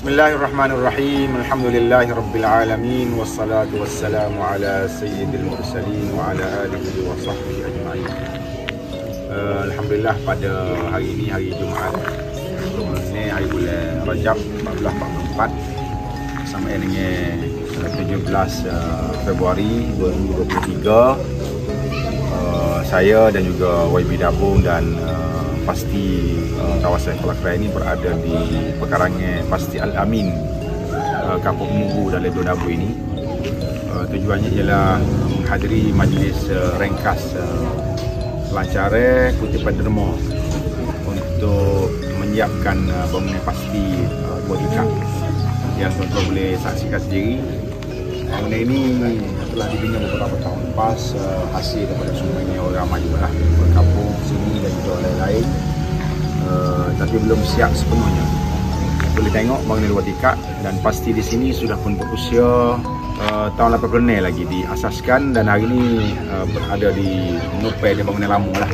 Bismillahirrahmanirrahim. Alhamdulillahirabbil alamin wassalatu wassalamu ala sayyidil mursalin wa ala alihi wa sahbihi ajma'in. Alhamdulillah pada hari ini, hari Jumaat, hari bulan Rajab 1444 sampai dengan 17 Februari 2023, saya dan juga YB Dabung dan Pasti kawasan Kuala Kerai ini berada di pekarangan Pasti Al-Amin, Kampung Mugu dan Ledon Abu ini. Tujuannya ialah menghadiri majlis ringkas pelancaran kutipan derma untuk menyiapkan bangunan Pasti Bodika yang tuan-tuan boleh saksikan sendiri. Bangunan ini telah dibina beberapa tahun lepas, hasil daripada sumbangan orang ramai berkampung sini dan juga lain-lain, tapi belum siap sepenuhnya. Boleh tengok bangunan luar tingkat dan Pasti di sini sudah pun berusia tahun 80 lagi diasaskan, dan hari ini berada di menopel di bangunan lama lah.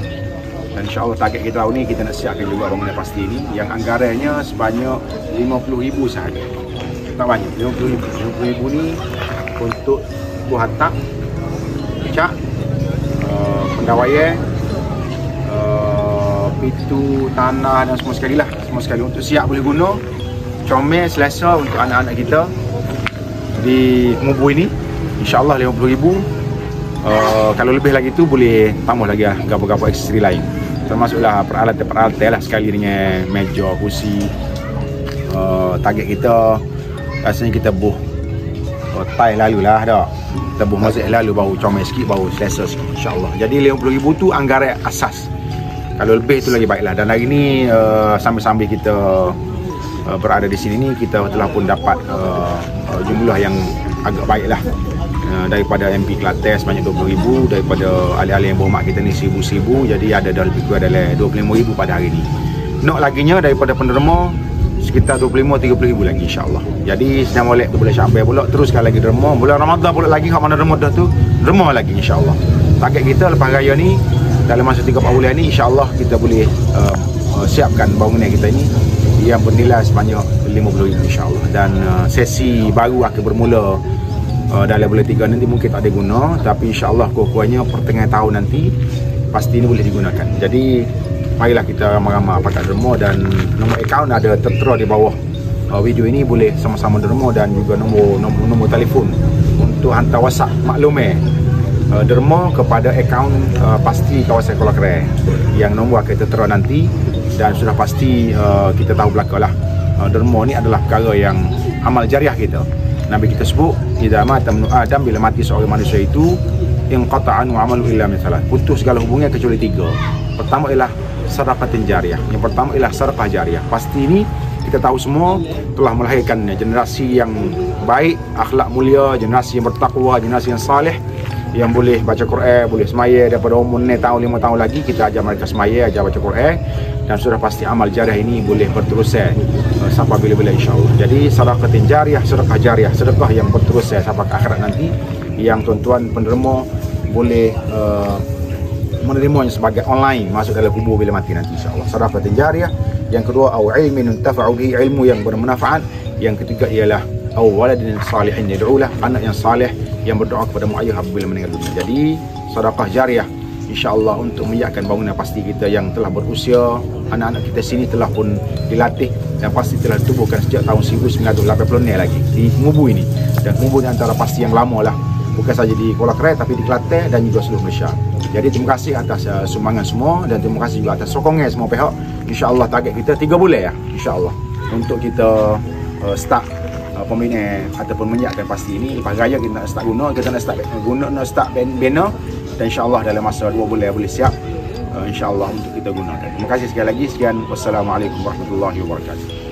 Dan insyaAllah target kita tahun ni kita nak siapkan juga bangunan Pasti ini yang anggarannya sebanyak 50,000 sahaja. Tak banyak, 50,000 ni untuk buah atap, cat, pendawaian, pintu, tanah dan semua sekali lah. Semua sekali untuk siap boleh guna. Comel, selesa untuk anak-anak kita di Mubu ini. InsyaAllah 50,000. Kalau lebih lagi tu boleh tambah lagi lah gapa-gapa aksesori lain. Termasuklah peralatan-peralatan lah sekali dengan meja, kursi. Target kita rasanya kita buh tile lalu lah dah. Kita buh masuk lalu baru comel sikit, baru selesa sikit insyaAllah. Jadi 50,000 tu anggaran asas. Kalau lebih tu lagi baiklah. Dan hari ni sambil-sambil kita berada di sini ni, kita telah pun dapat jumlah yang agak baiklah. Daripada MP Kelantan sebanyak 20,000, daripada ahli-ahli yang berhormat kita ni 1,000. Jadi ada dah lebih kurang dalam 25,000 pada hari ni. Nak laginya daripada penderma sekitar 25-30,000 lagi insyaAllah. Jadi Sdn Molek tu boleh sampai pula, teruskan lagi derma. Bulan Ramadan pula lagi, hak mana derma dah tu derma lagi insyaAllah. Target kita lepas raya ni, dalam masa 3-4 bulan ni insyaAllah kita boleh siapkan bangunan kita ni yang bernilai sebanyak 50,000 insyaAllah. Dan sesi baru akan bermula dalam bulan 3 nanti. Mungkin tak ada guna, tapi insyaAllah kurang-kurangnya pertengahan tahun nanti Pasti ni boleh digunakan. Jadi marilah kita ramai-ramai pakai derma, dan nombor akaun ada tertera di bawah video ini. Boleh sama-sama derma dan juga nombor telefon untuk hantar WhatsApp maklumat derma kepada akaun Pasti kawasan Kuala Kerai, yang nombor akan tertera nanti. Dan sudah pasti kita tahu belakalah, derma ni adalah perkara yang amal jariah kita. Nabi kita sebut, idza mata ibnu Adam, bila mati seorang manusia itu, inqata'an wa amalu illa min salat, putus segala hubungan kecuali 3. Pertama ialah sedekah jariah. Yang pertama ialah sedekah jariah. Pasti ini kita tahu semua telah melahirkan generasi yang baik, akhlak mulia, generasi yang bertakwa, generasi yang saleh, yang boleh baca Quran, boleh semaya. Daripada umur 6 tahun, 5 tahun lagi kita ajar mereka semaya, ajar baca Quran. Dan sudah pasti amal jariah ini boleh berterusan sampai bila-bila insyaAllah. Jadi sedekah jariah, sedekah jariah, sedekah yang berterusan sampai ke akhirat nanti, yang tuan-tuan penderma boleh menerimanya sebagai online masuk dalam kubur bila mati nanti insyaAllah. Sedekah jariah. Yang kedua, au ilmin yuntafa'u bihi, ilmu yang bermanfaat. Yang ketiga ialah au waladin salihin yad'ulah, anak yang saleh yang berdoa kepada mak ayah apabila meninggal dunia. Jadi sedekah jariah insyaAllah untuk menyiapkan bangunan Pasti kita yang telah berusia. Anak-anak kita sini telah pun dilatih dan Pasti telah ditubuhkan sejak tahun 1980 lagi di Mubu ini. Dan Mubu ni antara Pasti yang lama lah, bukan saja di Kuala Kerai tapi di Kelantan dan juga seluruh Malaysia. Jadi terima kasih atas sumbangan semua, dan terima kasih juga atas sokongan semua pihak. InsyaAllah target kita 3 bulan ya insyaAllah untuk kita start pembinaan ataupun menyiapkan Pasti ini. Lepas raya kita nak start guna, kita nak start guna, nak start bina, dan insyaAllah dalam masa 2 bulan boleh siap insyaAllah untuk kita gunakan. Terima kasih sekali lagi. Sekian, wassalamualaikum warahmatullahi wabarakatuh.